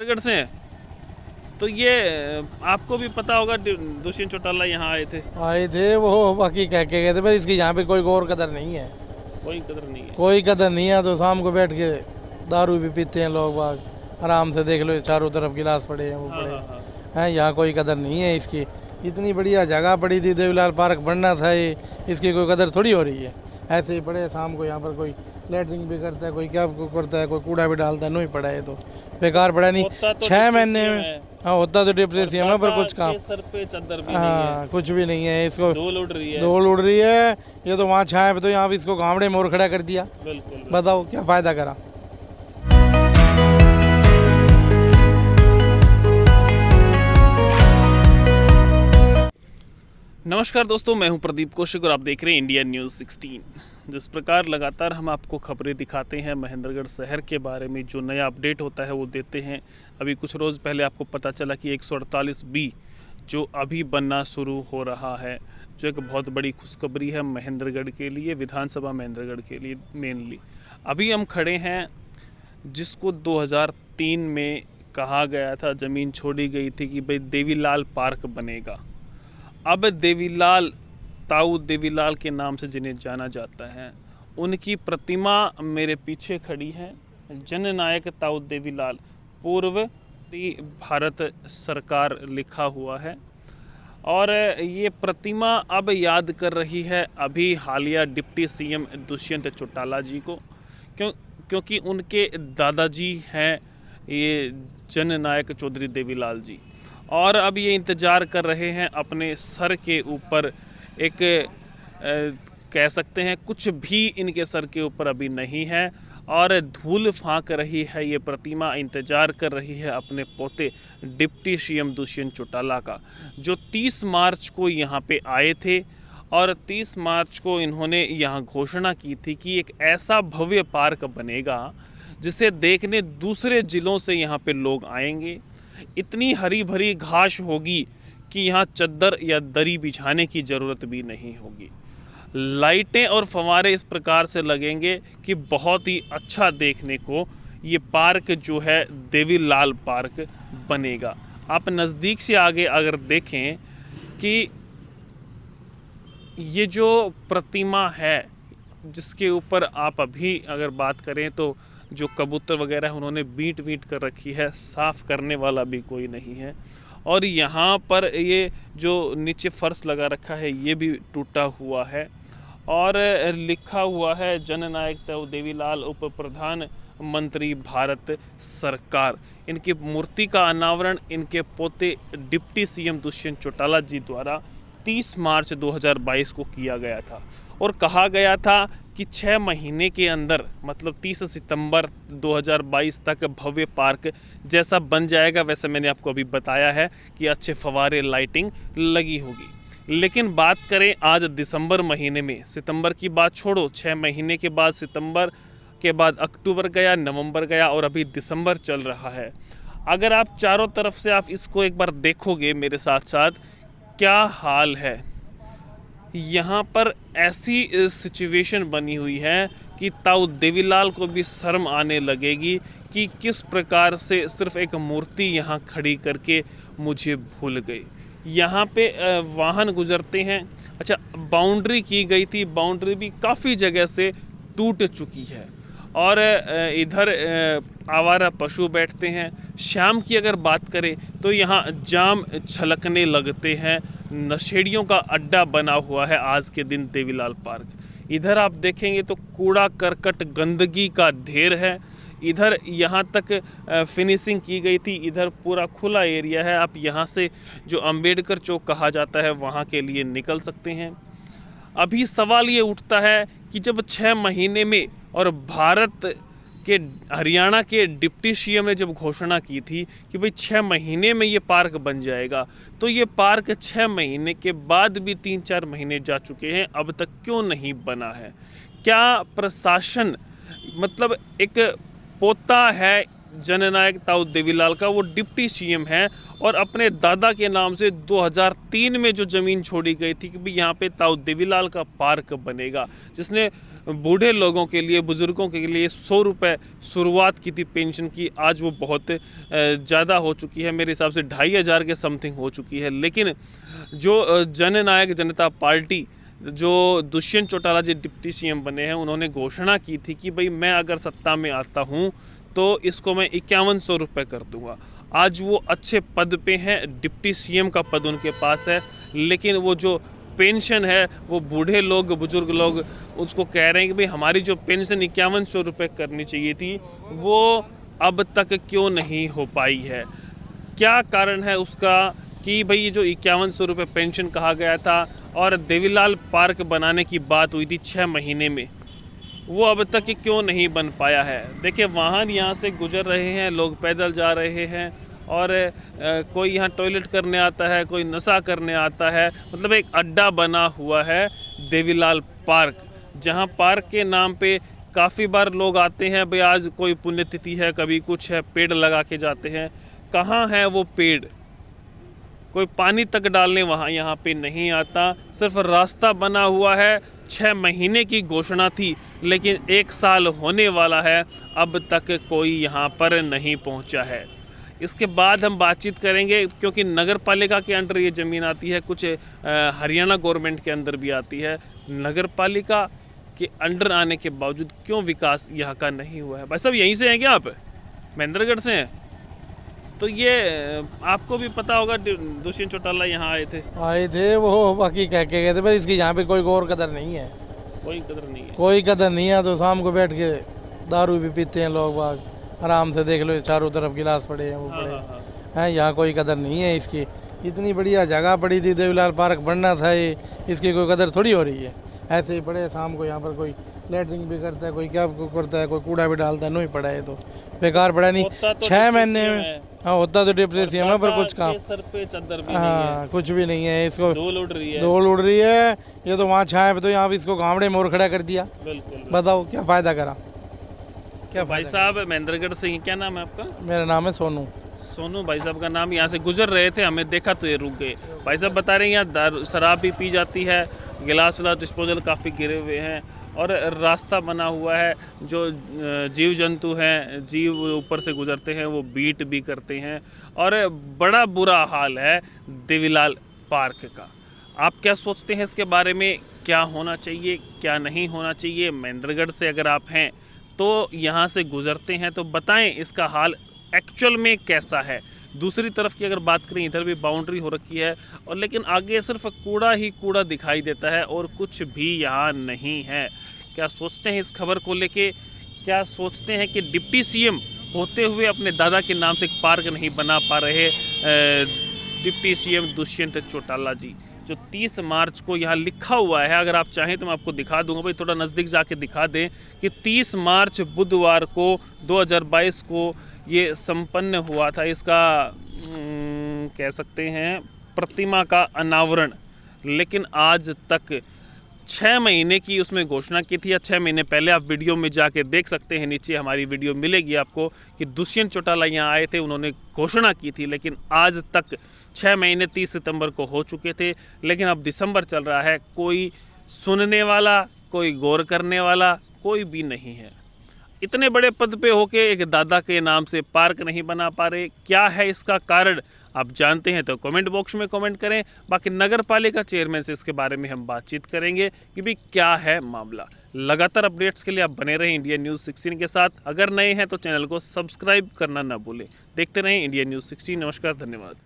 महेंद्रगढ़ से हैं। तो ये आपको भी पता होगा दुष्यंत चौटाला यहाँ आए थे वो, बाकी कह के गए थे, पर इसकी यहाँ पे कोई गौर कदर नहीं है। कोई कदर नहीं है। कोई कदर नहीं है। तो शाम को बैठ के दारू भी पीते हैं लोग बाग, आराम से देख लो चारों तरफ गिलास पड़े हैं, वो हाँ पड़े हाँ। हैं। यहाँ कोई कदर नहीं है इसकी। इतनी बढ़िया जगह पड़ी थी, देवीलाल पार्क बनना था, ये इसकी कोई कदर थोड़ी हो रही है। ऐसे ही पड़े शाम को यहाँ पर, कोई लैटरिन भी करता है, कोई क्या करता है, कोई कूड़ा भी डालता है, नहीं पड़ा है तो बेकार पड़ा नहीं। होता तो 6 महीने डिप्टी में सीएम है। हाँ होता तो और डिप्रेसियम है, पर बाबा कुछ काम के सर पे चादर भी नहीं हाँ है। कुछ भी नहीं है इसको। धूल उड़ रही है। धूल उड़ रही है। ये तो वहाँ छाया पे, तो यहाँ पे इसको गामड़े मोड़ खड़ा कर दिया। बिल्कुल। बताओ क्या फायदा करा। नमस्कार दोस्तों, मैं हूं प्रदीप कौशिक और आप देख रहे हैं इंडिया न्यूज़ 16। जिस प्रकार लगातार हम आपको खबरें दिखाते हैं महेंद्रगढ़ शहर के बारे में, जो नया अपडेट होता है वो देते हैं। अभी कुछ रोज़ पहले आपको पता चला कि 148B जो अभी बनना शुरू हो रहा है, जो एक बहुत बड़ी खुशखबरी है महेंद्रगढ़ के लिए, विधानसभा महेंद्रगढ़ के लिए मेनली। अभी हम खड़े हैं जिसको 2003 में कहा गया था, ज़मीन छोड़ी गई थी कि भाई देवीलाल पार्क बनेगा। अब देवीलाल, ताऊ देवीलाल के नाम से जिन्हें जाना जाता है, उनकी प्रतिमा मेरे पीछे खड़ी है। जननायक ताऊ देवीलाल, पूर्व भारत सरकार लिखा हुआ है। और ये प्रतिमा अब याद कर रही है अभी हालिया डिप्टी सीएम दुष्यंत चौटाला जी को, क्योंकि उनके दादाजी हैं ये जननायक चौधरी देवीलाल जी। और अब ये इंतज़ार कर रहे हैं अपने सर के ऊपर एक कह सकते हैं कुछ भी इनके सर के ऊपर अभी नहीं है, और धूल फांक रही है ये प्रतिमा। इंतज़ार कर रही है अपने पोते डिप्टी सीएम दुष्यंत चौटाला का, जो 30 मार्च को यहाँ पे आए थे। और 30 मार्च को इन्होंने यहाँ घोषणा की थी कि एक ऐसा भव्य पार्क बनेगा जिसे देखने दूसरे ज़िलों से यहाँ पे लोग आएंगे। इतनी हरी भरी घास होगी कि यहाँ चद्दर या दरी बिछाने की ज़रूरत भी नहीं होगी। लाइटें और फव्वारे इस प्रकार से लगेंगे कि बहुत ही अच्छा देखने को ये पार्क जो है देवीलाल पार्क बनेगा। आप नज़दीक से आगे अगर देखें कि ये जो प्रतिमा है, जिसके ऊपर आप अभी अगर बात करें तो जो कबूतर वगैरह है उन्होंने बीट कर रखी है, साफ़ करने वाला भी कोई नहीं है। और यहाँ पर ये जो नीचे फर्श लगा रखा है ये भी टूटा हुआ है, और लिखा हुआ है जननायक ताऊ देवीलाल उप प्रधानमंत्री भारत सरकार। इनकी मूर्ति का अनावरण इनके पोते डिप्टी सीएम दुष्यंत चौटाला जी द्वारा 30 मार्च 2022 को किया गया था। और कहा गया था कि 6 महीने के अंदर, मतलब 30 सितंबर 2022 तक भव्य पार्क जैसा बन जाएगा। वैसे मैंने आपको अभी बताया है कि अच्छे फव्वारे, लाइटिंग लगी होगी। लेकिन बात करें आज दिसंबर महीने में, सितंबर की बात छोड़ो, 6 महीने के बाद सितंबर के बाद अक्टूबर गया, नवंबर गया और अभी दिसंबर चल रहा है। अगर आप चारों तरफ से आप इसको एक बार देखोगे मेरे साथ साथ, क्या हाल है। यहाँ पर ऐसी सिचुएशन बनी हुई है कि ताऊ देवीलाल को भी शर्म आने लगेगी कि किस प्रकार से सिर्फ एक मूर्ति यहाँ खड़ी करके मुझे भूल गई। यहाँ पे वाहन गुजरते हैं। अच्छा, बाउंड्री की गई थी, बाउंड्री भी काफ़ी जगह से टूट चुकी है। और इधर आवारा पशु बैठते हैं। शाम की अगर बात करें तो यहाँ जाम छलकने लगते हैं। नशेड़ियों का अड्डा बना हुआ है आज के दिन देवीलाल पार्क। इधर आप देखेंगे तो कूड़ा करकट, गंदगी का ढेर है। इधर यहाँ तक फिनिशिंग की गई थी, इधर पूरा खुला एरिया है। आप यहाँ से जो अंबेडकर चौक कहा जाता है वहाँ के लिए निकल सकते हैं। अभी सवाल ये उठता है कि जब 6 महीने में, और भारत के हरियाणा के डिप्टी सीएम ने जब घोषणा की थी कि भाई 6 महीने में ये पार्क बन जाएगा, तो ये पार्क 6 महीने के बाद भी 3-4 महीने जा चुके हैं, अब तक क्यों नहीं बना है। क्या प्रशासन, मतलब एक पोता है जननायक ताऊ देवीलाल का, वो डिप्टी सीएम है और अपने दादा के नाम से 2003 में जो ज़मीन छोड़ी गई थी कि भाई यहाँ पे ताऊ देवीलाल का पार्क बनेगा, जिसने बूढ़े लोगों के लिए, बुज़ुर्गों के लिए 100 रुपये शुरुआत की थी पेंशन की। आज वो बहुत ज़्यादा हो चुकी है, मेरे हिसाब से 2500 के समथिंग हो चुकी है। लेकिन जो जननायक जनता पार्टी, जो दुष्यंत चौटाला जी डिप्टी सीएम बने हैं, उन्होंने घोषणा की थी कि भाई मैं अगर सत्ता में आता हूँ तो इसको मैं 5100 रुपये कर दूँगा। आज वो अच्छे पद पे हैं, डिप्टी सीएम का पद उनके पास है, लेकिन वो जो पेंशन है वो बूढ़े लोग, बुजुर्ग लोग उसको कह रहे हैं कि भाई हमारी जो पेंशन 5100 रुपये करनी चाहिए थी वो अब तक क्यों नहीं हो पाई है। क्या कारण है उसका कि भाई ये जो 5100 रुपये पेंशन कहा गया था और देवीलाल पार्क बनाने की बात हुई थी 6 महीने में, वो अब तक क्यों नहीं बन पाया है। देखिए वाहन यहाँ से गुजर रहे हैं, लोग पैदल जा रहे हैं और कोई यहाँ टॉयलेट करने आता है, कोई नशा करने आता है। मतलब एक अड्डा बना हुआ है देवीलाल पार्क, जहाँ पार्क के नाम पे काफ़ी बार लोग आते हैं, भाई आज कोई पुण्यतिथि है, कभी कुछ है, पेड़ लगा के जाते हैं। कहाँ है वो पेड़? कोई पानी तक डालने वहाँ यहाँ पे नहीं आता, सिर्फ रास्ता बना हुआ है। 6 महीने की घोषणा थी लेकिन 1 साल होने वाला है, अब तक कोई यहाँ पर नहीं पहुँचा है। इसके बाद हम बातचीत करेंगे, क्योंकि नगर पालिका के अंडर ये ज़मीन आती है, कुछ हरियाणा गवर्नमेंट के अंदर भी आती है। नगर पालिका के अंडर आने के बावजूद क्यों विकास यहाँ का नहीं हुआ है? भाई साहब यहीं से हैं क्या आप? महेंद्रगढ़ से हैं? तो ये आपको भी पता होगा दुष्यंत चौटाला यहाँ आए थे, वो बाकी कह के गए थे, पर इसकी यहाँ पे कोई गौर कदर नहीं है। कोई कदर नहीं है, कोई कदर नहीं है। तो शाम को बैठ के दारू भी पीते हैं लोग बाग, आराम से देख लो चारों तरफ गिलास पड़े हैं, वो पड़े हैं। यहाँ कोई कदर नहीं है इसकी। इतनी बढ़िया जगह पड़ी थी, देवीलाल पार्क बनना था, ये इसकी कोई कदर थोड़ी हो रही है। ऐसे ही पड़े, शाम को यहाँ पर कोई लैटरिन भी करता है, कोई क्या करता है, कोई कूड़ा भी डालता है, नहीं पड़ा है तो बेकार पड़ा नहीं। 6 महीने में हाँ होता तो डिप्टी सीएम है, पर कुछ काम सर पे चादर भी हाँ कुछ भी नहीं है। इसको धूल उड़ रही है। ये तो वहाँ छाए पे, तो यहाँ पे इसको गामड़े मोड़ खड़ा कर दिया। बिल्कुल। बताओ क्या फायदा करा? क्या भाई साहब महेंद्रगढ़ से, क्या नाम है आपका? मेरा नाम है सोनू। सोनू भाई साहब का नाम। यहाँ से गुजर रहे थे, हमें देखा तो ये रुक गए। भाई साहब बता रहे हैं यहाँ शराब भी पी जाती है, गिलास विलास डिस्पोजल काफ़ी गिरे हुए हैं और रास्ता बना हुआ है। जो जीव जंतु हैं, जीव ऊपर से गुजरते हैं, वो बीट भी करते हैं और बड़ा बुरा हाल है देवीलाल पार्क का। आप क्या सोचते हैं इसके बारे में? क्या होना चाहिए, क्या नहीं होना चाहिए? महेंद्रगढ़ से अगर आप हैं तो यहाँ से गुजरते हैं तो बताएं इसका हाल एक्चुअल में कैसा है। दूसरी तरफ की अगर बात करें, इधर भी बाउंड्री हो रखी है और लेकिन आगे सिर्फ कूड़ा ही कूड़ा दिखाई देता है और कुछ भी यहाँ नहीं है। क्या सोचते हैं इस खबर को लेके? क्या सोचते हैं कि डिप्टी सीएम होते हुए अपने दादा के नाम से एक पार्क नहीं बना पा रहे डिप्टी सीएम दुष्यंत चौटाला जी? जो 30 मार्च को यहाँ लिखा हुआ है, अगर आप चाहें तो मैं आपको दिखा दूंगा, भाई थोड़ा नज़दीक जाके दिखा दें कि 30 मार्च बुधवार को 2022 को ये संपन्न हुआ था। इसका कह सकते हैं प्रतिमा का अनावरण। लेकिन आज तक 6 महीने की उसमें घोषणा की थी, या 6 महीने पहले आप वीडियो में जाके देख सकते हैं, नीचे हमारी वीडियो मिलेगी आपको, कि दुष्यंत चौटाला यहाँ आए थे, उन्होंने घोषणा की थी। लेकिन आज तक 6 महीने 30 सितंबर को हो चुके थे, लेकिन अब दिसंबर चल रहा है, कोई सुनने वाला, कोई गौर करने वाला कोई भी नहीं है। इतने बड़े पद पे होके एक दादा के नाम से पार्क नहीं बना पा रहे। क्या है इसका कारण? आप जानते हैं तो कमेंट बॉक्स में कमेंट करें। बाकी नगर पालिका चेयरमैन से इसके बारे में हम बातचीत करेंगे कि भाई क्या है मामला। लगातार अपडेट्स के लिए आप बने रहें इंडिया न्यूज़ 16 के साथ। अगर नए हैं तो चैनल को सब्सक्राइब करना ना भूलें। देखते रहें इंडिया न्यूज़ 16। नमस्कार, धन्यवाद।